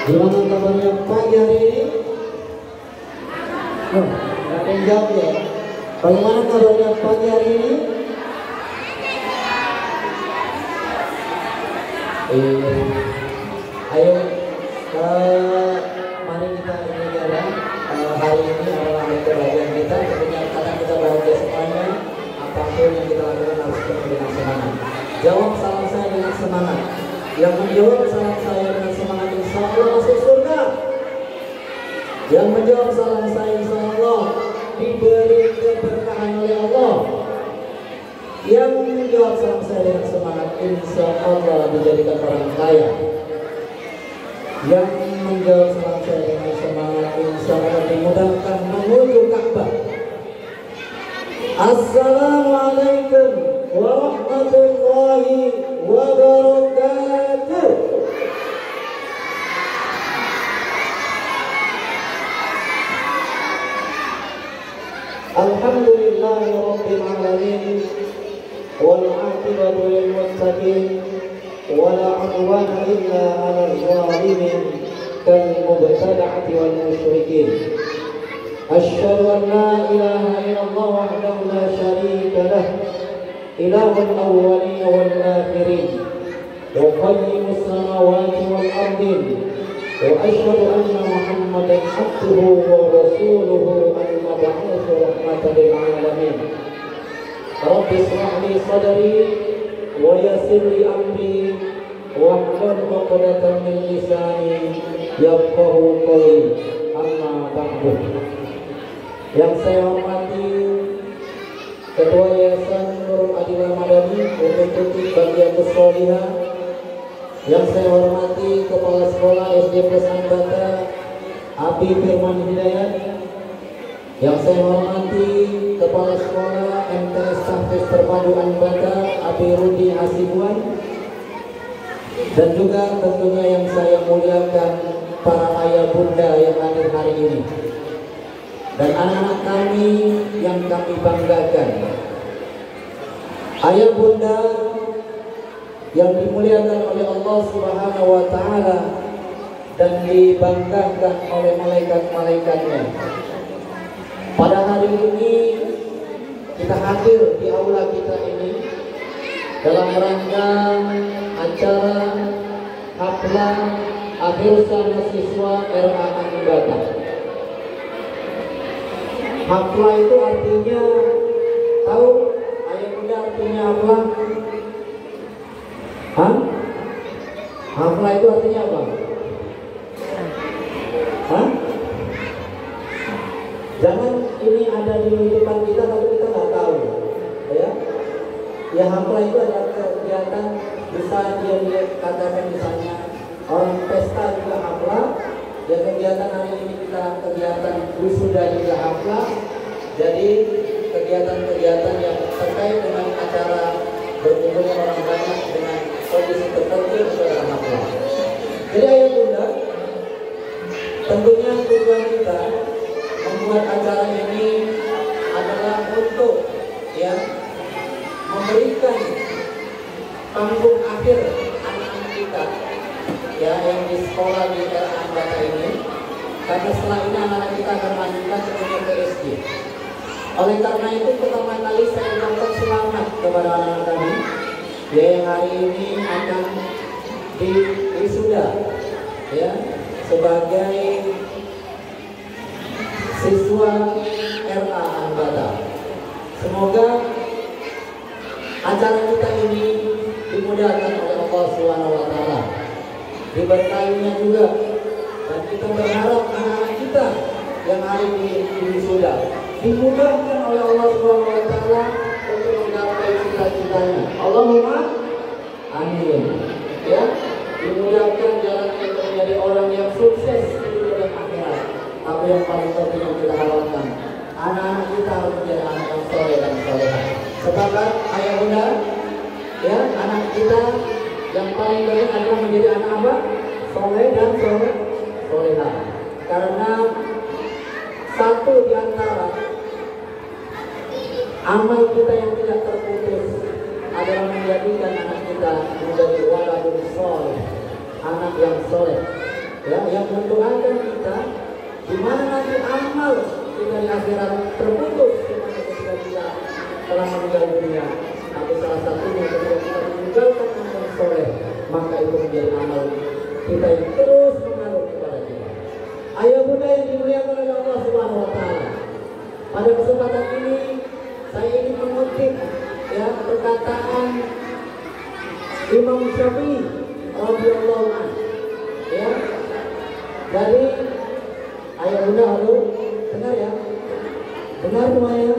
Gimana kabarnya pagi hari ini? Oh, nggak ada yang jawab ya. Bagaimana kabarnya pagi hari ini? Ayo, mari kita ini jalan. Hari ini adalah hari kebahagiaan kita. Tentunya karena kita bahagia semuanya. Apapun yang kita lakukan harus penuh dengan semangat. Jawab salam saya dengan semangat. Yang menjawab salam saya dengan semangat, insya Allah masuk surga. Yang menjawab salam saya, insya Allah diberi keberkahan oleh Allah. Yang menjawab salam saya dengan semangat, insya Allah dijadikan orang kaya. Yang menjawab salam saya dengan semangat, insya Allah dimudahkan menuju Ka'bah. Assalamualaikum warahmatullahi wabarakatuh. Alhamdulillahi rabbil alamin wal 'aqibatu lil muttaqin wala 'udwana illa 'alal zalimin kal mubtada'ati wal musyrikin. Asyhadu an la ilaha illallah wahdahu la syarika lah ilahul awwalin wal akhirin wa qayyimus samawati wal ardin wa asyhadu anna Muhammadan abduhu wa rasuluhu al-mab'uts rahmatan lil alamin. Rabbi ishrah li sadri wa yassir li amri wahlul 'uqdatam min lisani yafqahu qawli. Amma ba'du. Yang saya hormati Ketua Yayasan Nurul Adila Madani untuk Bagiatus Sholihah, yang saya hormati Kepala Sekolah SD Pesan Bata Abi Firman Hidayat, yang saya hormati Kepala Sekolah MTS Tahfiz Terpadu Anbata Abi Rudi Hasibuan, dan juga tentunya yang saya muliakan para ayah bunda yang hadir hari ini dan anak-anak kami yang kami banggakan. Ayah bunda yang dimuliakan oleh Allah Subhanahu wa Ta'ala dan dibanggakan oleh malaikat-malaikatnya. Pada hari ini kita hadir di aula kita ini dalam rangka acara haflah akhir usaha siswa RA Anbata. Haflah itu artinya, tahu ayah bunda artinya apa? Hah? Haflah itu artinya apa? Hah? Jangan ini ada di depan kita tapi kita nggak tahu, ya? Ya, haflah itu adalah kegiatan, bisa dia katakan misalnya orang pesta juga haflah. Ya, kegiatan hari ini kita kegiatan wisuda juga haflah. Jadi kegiatan-kegiatan yang terkait dengan acara berkumpulnya orang banyak dengan kondisi tertentu itu adalah haflah. Jadi ayah bunda, tentunya tujuan kita membuat acara ini adalah untuk ya memberikan panggung akhir anak-anak kita ya yang di sekolah di RA Anbata ini, karena setelah ini anak-anak kita akan melanjutkan tentunya ke SD. Oleh karena itu pertama kali saya ucapkan selamat kepada anak-anak kami ya yang hari ini akan di wisuda ya sebagai siswa RA Anbata. Semoga acara kita ini dimudahkan oleh Allah Subhanahu wa Ta'ala, diberkahinya juga, dan kita berharap anak-anak kita yang hari ini di wisuda dimudahkan oleh Allah Subhanahu wa Ta'ala untuk menggapai cita-citanya. Allahumma amin. Ya, dimudahkan jalannya untuk menjadi orang yang sukses di dunia dan akhirat. Tapi yang paling penting yang kita harapkan, anak-anak kita harus menjadi anak yang soleh dan solehah. Sepakat ayah bunda? Ya, anak kita yang paling penting adalah menjadi anak apa? Soleh dan solehah. Karena satu di antara amal kita yang tidak terputus adalah menjadikan anak kita menjadi waladun soleh, anak yang soleh. ya, yang mendoakan kita di mana nanti amal kita di akhirat terputus ketika kita telah meninggal dunia. Tapi salah satunya ketika kita meninggalkan amal soleh, maka itu menjadi amal kita yang terus mengalir kepada kita. Ayah bunda yang dimuliakan oleh Allah Subhanahu wa Ta'ala, pada kesempatan ini saya ingin mengutip ya perkataan Imam Syafi'i radhiyallahu anhu, ya, dari ayah bunda. Halo, dengar ya, dengar semuanya,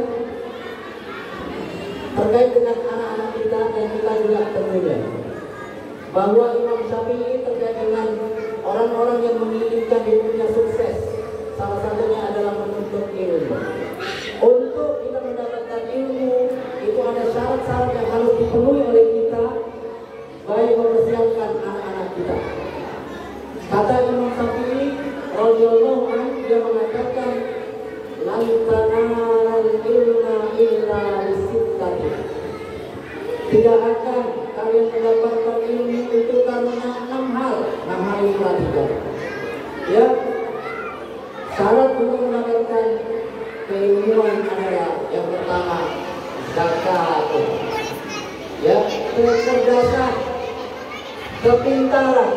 terkait dengan anak-anak kita dan kita juga tentunya, bahwa Imam Syafi'i terkait dengan orang-orang yang menginginkan hidupnya sukses, salah satunya adalah menuntut ilmu. Untuk kita mendapatkan ilmu itu ada syarat-syarat yang harus dipenuhi oleh kita, baik mempersiapkan anak-anak kita. Kata Imam Syafi'i radhiyallahu anhu, dia mengatakan, lan tanalul ilma illa bisittati. Tidak akan kalian mendapatkan ilmu itu karena 6 hal. 6 hal itu perhatikan. Ya, syarat untuk mendapatkan keilmuan adalah yang pertama zakat, ya, kecerdasan, kepintaran.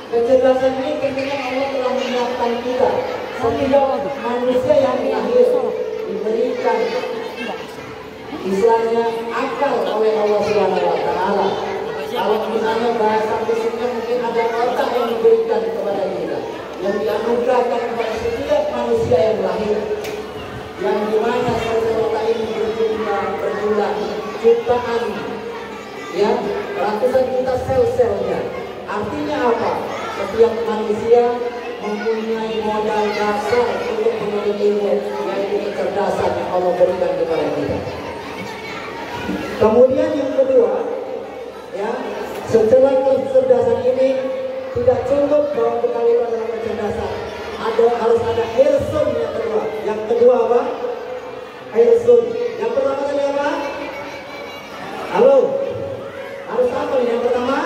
Kecerdasan ini tentunya Allah telah menyiapkan kita sehingga manusia yang lahir diberikan istilahnya akal oleh Allah Subhanahu wa Ta'ala. Kalau misalnya bahasa fisiknya mungkin ada otak yang diberikan kepada kita, yang dianugerahkan kepada setiap manusia yang lahir, yang dimana sel-sel otak ini berjumlah jutaan, ya, ratusan juta sel-selnya. Artinya apa? Setiap manusia mempunyai modal dasar untuk menuntut ilmu, yaitu kecerdasan yang Allah berikan kepada kita. Kemudian yang kedua, ya, setelah kecerdasan ini tidak cukup bahwa kita itu adalah kecerdasan, harus ada hirsun yang kedua. Yang kedua apa? Hirsun. Yang pertama tadi apa? Halo, harus apa ini? Yang pertama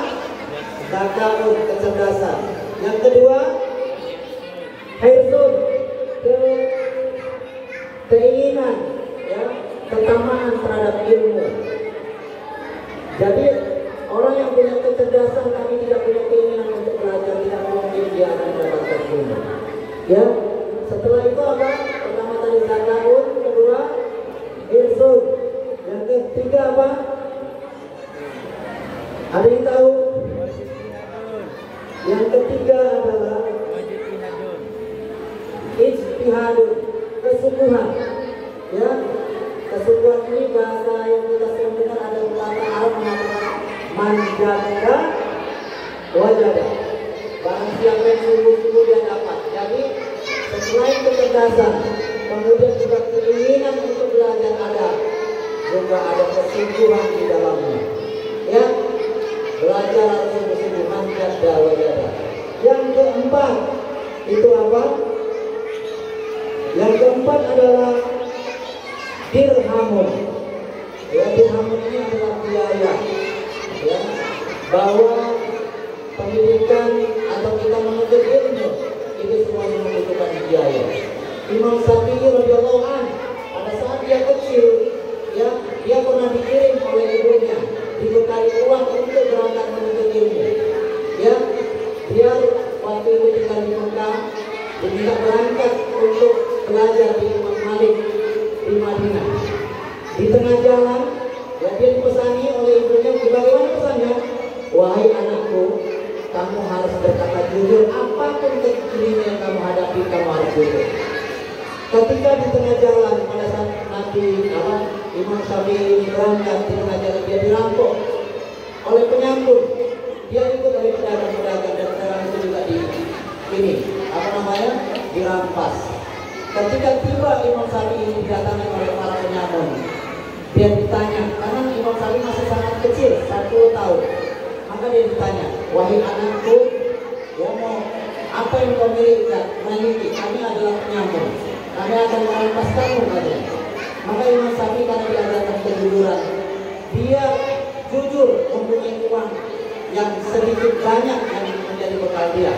zakat, kecerdasan. Yang kedua hirsun, keinginan, ya, ketamaan terhadap ilmu. Jadi orang yang punya kecerdasan tapi tidak punya keinginan untuk belajar, tidak mungkin dia akan mendapatkan ilmu. Ya, setelah itu apa? Pertama tadi zakat, kedua hirsun, yang ketiga apa? Ada yang tahu? Yang ketiga adalah ijtihadun, kesungguhan. Ya, kesungguhan ini bahasa yang kita sering dengar, ada kata Arab mengatakan manjada wajada. Barang siapa yang sungguh-sungguh dia dapat. Jadi selain kecerdasan, kemudian juga keinginan untuk belajar ada, juga ada kesungguhan di dalamnya. Ya, belajar harus sungguh-sungguh, manjada wajada. Yang keempat itu apa? Yang keempat adalah dirhamun. Ya, dirhamun ini adalah biaya. Ya, bahwa pendidikan atau kita menuntut ilmu itu semua membutuhkan biaya. Imam Syafi'i radhiyallahu anhu pada saat dia kecil, ya, dia pernah dikirim oleh ibunya, dibekali uang untuk berangkat menuntut ilmu. Ya, dia waktu itu tinggal di Mekah, diminta berangkat untuk belajar di Imam Malik di Madinah. Di tengah jalan, ya, dia dipesani oleh ibunya. Bagaimana pesannya? Wahai anakku, kamu harus berkata jujur, apapun kekinian yang kamu hadapi, kamu harus jujur. Ketika di tengah jalan pada saat Nabi Imam Syafi'i berangkat, di tengah jalan dia dirampok oleh penyambut. Dia ikut dari pedagang-pedagang dan pedagang itu juga dirampas. Ketika tiba Imam Syafi'i didatangi oleh para penyamun, dia ditanya, karena Imam Syafi'i masih sangat kecil, 10 tahun. Maka dia ditanya, wahai anakku, ya mau apa yang kau miliki? Kami adalah penyamun, kami akan merampas kamu katanya. Maka Imam Syafi'i karena diajarkan kejujuran, dia jujur mempunyai uang yang sedikit banyak yang menjadi bekal dia.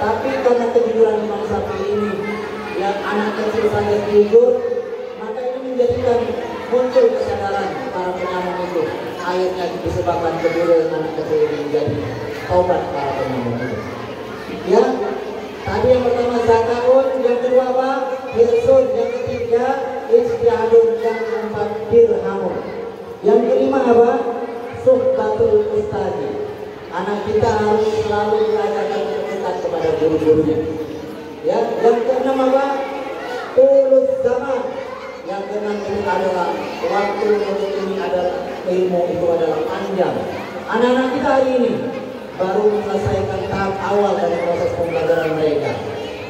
Tapi karena kejujuran Imam Syafi'i ini yang anak kecil saja jujur, maka ini menjadikan muncul kesadaran para penyambung itu. Akhirnya disebabkan kejujuran anak kecil ini menjadi taubat para penyambung itu. Ya, tadi yang pertama zakaun, yang kedua apa? Hirsun, yang ketiga istihadun, yang keempat dirhamun. Yang kelima apa? Suhbatul ustadi. Anak kita harus selalu belajarkan dekat kepada guru-gurunya. Ya, yang keenam apa? Tulus zaman. Yang keenam itu adalah waktu untuk ini adalah ilmu itu adalah panjang. Anak-anak kita hari ini baru menyelesaikan tahap awal dari proses pembelajaran mereka.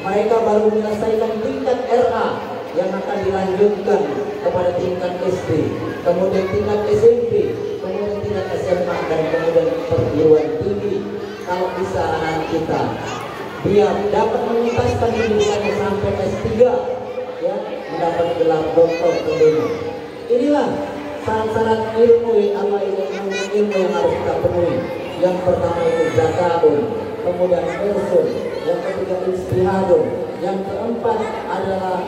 Mereka baru menyelesaikan tingkat RA yang akan dilanjutkan kepada tingkat SD, kemudian tingkat SMP, kemudian tingkat SMA, dan kemudian perguruan tinggi. Kalau bisa anak kita biar dapat menuntaskan pendidikannya sampai S3, ya, mendapat gelar doktor tentunya. Inilah syarat-syarat ilmu yang harus kita penuhi. Yang pertama itu zakaun, kemudian hirsun, yang ketiga istihadun, yang keempat adalah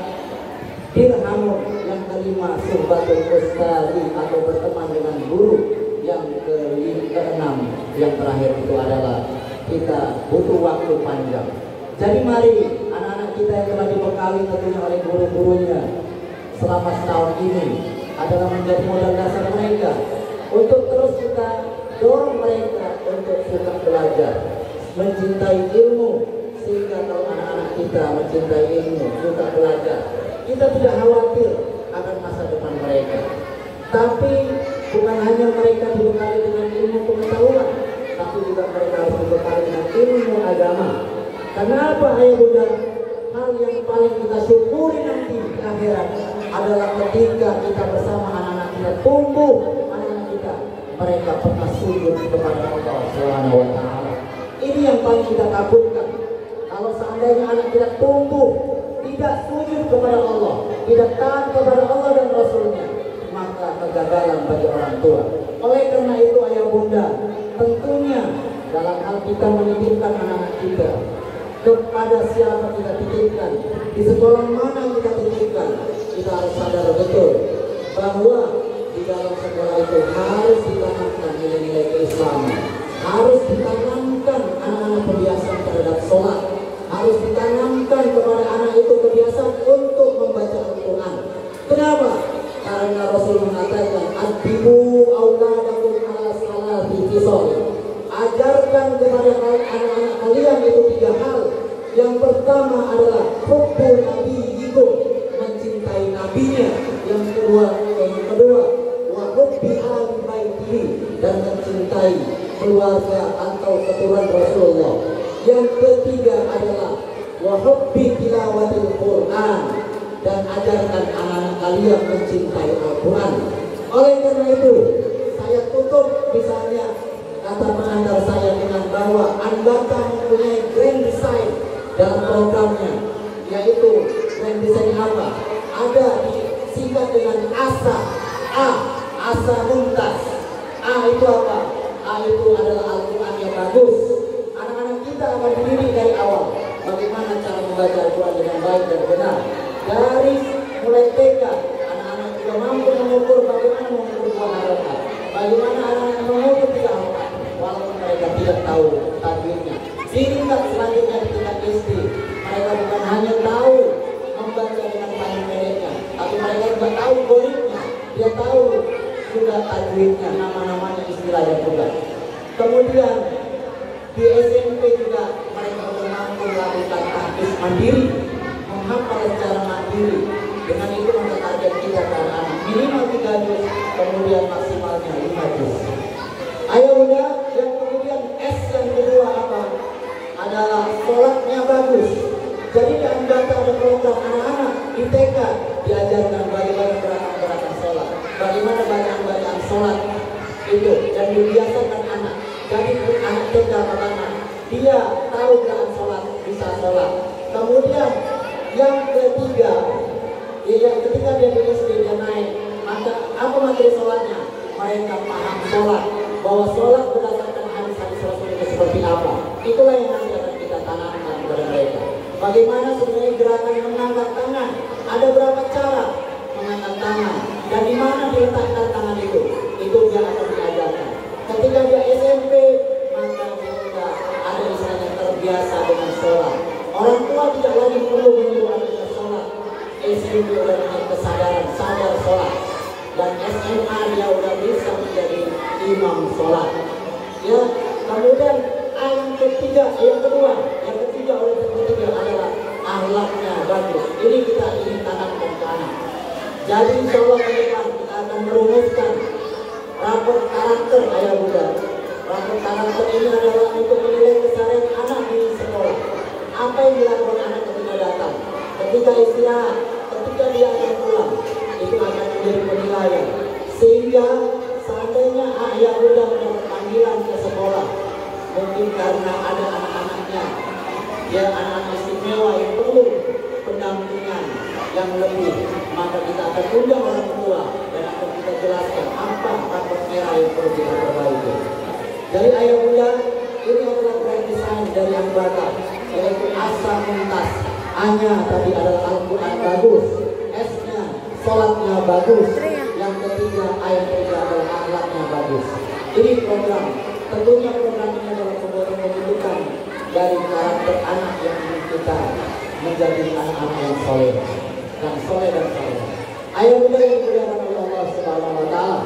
dirhamun, yang kelima suhbatul ustadi atau berteman dengan guru, yang keenam yang terakhir itu adalah kita butuh waktu panjang. Jadi mari anak-anak kita yang telah dibekali tentunya oleh guru-gurunya selama setahun ini adalah menjadi modal dasar mereka untuk terus kita dorong mereka untuk suka belajar, mencintai ilmu, sehingga kalau anak-anak kita mencintai ilmu, suka belajar, kita tidak khawatir akan masa depan mereka. Tapi bukan hanya mereka dibekali dengan ilmu pengetahuan, tapi juga mereka harus dibekali dengan ilmu agama. Kenapa ayah bunda? Hal yang paling kita syukuri nanti di akhirat adalah ketika kita bersama anak-anak kita tumbuh, anak-anak kita mereka pernah sujud kepada Allah Subhanahu wa Ta'ala. Ini yang paling kita takutkan. Kalau seandainya anak kita tumbuh tidak sujud kepada Allah, tidak taat kepada Allah dan Rasulnya, maka kegagalan bagi orang tua. Oleh karena itu ayah bunda, tentunya dalam hal kita menitipkan anak-anak kita, kepada siapa kita titipkan, di sekolah mana kita titipkan, kita harus sadar betul bahwa di dalam sekolah itu harus ditanamkan nilai-nilai keislaman, harus ditanamkan anak-anak kebiasaan terhadap sholat, harus ditanamkan kepada anak itu kebiasaan untuk membaca Al-Quran. Kenapa? Karena Rasul mengatakan adibu auladakum ala salati fisal. Ajarkan kepada anak-anak kalian itu 3 hal. Yang pertama adalah hubbu nabiyikum, mencintai nabinya. Yang kedua wa hubbi ahli baitihi, dan mencintai keluarga atau keturunan Rasulullah. Yang ketiga adalah wa hubbi tilawatil Quran, dan ajarkan anak-anak kalian mencintai Al-Quran. Oleh karena itu saya tutup misalnya kata pengantar saya dengan bahwa Anbata mempunyai grand design dalam programnya, yaitu grand design apa? Ada disingkat dengan ASA. Asa Muntas. A itu apa? A itu adalah Al-Quran yang bagus. Anak-anak kita akan dididik dari awal bagaimana cara membaca Al-Quran dengan baik dan benar. Dari mulai TK, anak-anak juga mampu mengukur bagaimana mengukur 2 harakat, bagaimana anak-anak mengukur 3 harakat, walaupun mereka tidak tahu tajwidnya. Di tingkat selanjutnya di tingkat SD, mereka bukan hanya tahu membaca dengan panjang pendeknya, tapi mereka juga tahu goritnya, dia tahu juga tajwidnya, nama-namanya, istilahnya juga. Kemudian di SMP juga mereka sudah mampu melakukan tahfiz mandiri, menghafal secara mandiri. Dengan itu maka target kita anak minimal 3 juz, kemudian maksimalnya 5 juz. Ayo udah, yang kemudian S yang kedua apa? Adalah sholatnya bagus. Jadi di Anbata ada program anak-anak di TK diajarkan bagaimana gerakan-gerakan sholat, bagaimana bacaan-bacaan sholat itu, dan dibiasakan anak. Jadi anak TK pertama dia tahu gerakan sholat, bisa sholat. Kemudian yang ketiga, ketika dia di SD dia naik, maka apa materi sholatnya? Mereka paham sholat, bahwa sholat berdasarkan hadis-hadis Rasul itu seperti apa. Itulah yang nanti akan kita tanamkan kepada Bagaimana sebenarnya gerakan mengangkat tangan? Ada berapa cara mengangkat tangan? Dan di mana diletakkan tangan itu? Itu dia akan diajarkan. Ketika dia SMP, maka dia sudah ada istilahnya terbiasa dengan sholat. Orang tua tidak lagi perlu menyuruh anaknya sholat. SMP sudah punya kesadaran, sadar sholat. Dan SMA dia sudah bisa menjadi imam sholat. Ya, kemudian yang kedua adalah akhlaknya bagus. Ini kita ingin tanamkan ke anak. Jadi insya Allah ke depan kita akan merumuskan rapor karakter ayah bunda. Rapor karakter ini adalah untuk menilai keseharian anak di sekolah. Apa yang dilakukan anak ketika datang, ketika istirahat, ketika dia akan pulang, itu akan menjadi penilaian. Sehingga seandainya ayah bunda mendapat panggilan ke sekolah, mungkin karena ada anak-anaknya, ya anak istimewa yang perlu pendampingan yang lebih, maka kita akan undang orang tua dan akan kita jelaskan apa rapor merah yang perlu kita perbaiki. Dari ayah bunda, ini adalah grand design dari yang bakal, yaitu asa muntas. A-nya tadi adalah Al-Quran bagus, S-nya sholatnya bagus, yang ketiga ayat ketiga adalah akhlaknya bagus. Ini program, tentunya program ini adalah pembentukan dari karakter anak yang ingin kita menjadi anak-anak yang soleh dan soleh. Ayah bunda yang dimuliakan oleh Allah Subhanahu Wa Taala,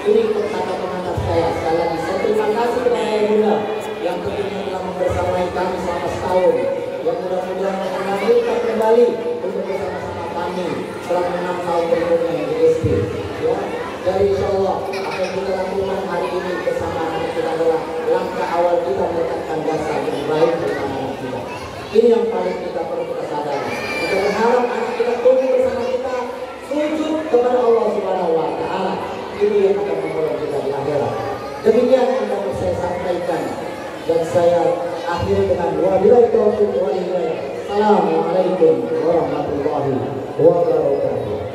ini kata pengantar saya. Sekali lagi saya terima kasih kepada ayah bunda yang tentunya telah membersamai kami selama setahun, yang mudah-mudahan akan melanjutkan kembali untuk bersama-sama kami selama 6 tahun berikutnya di SD. Ya, dari insya Allah apa yang kita lakukan hari ini bersama anak kita adalah langkah awal kita meletakkan dasar yang baik bersama anak kita. Ini yang paling kita perlu kita sadari. Kita berharap anak kita tumbuh bersama kita, sujud kepada Allah Subhanahu Wa Taala. Ini yang akan membawa kita di akhirat. Demikian yang dapat saya sampaikan dan saya akhiri dengan wabillahi taufiq wal hidayah. Assalamualaikum warahmatullahi wabarakatuh.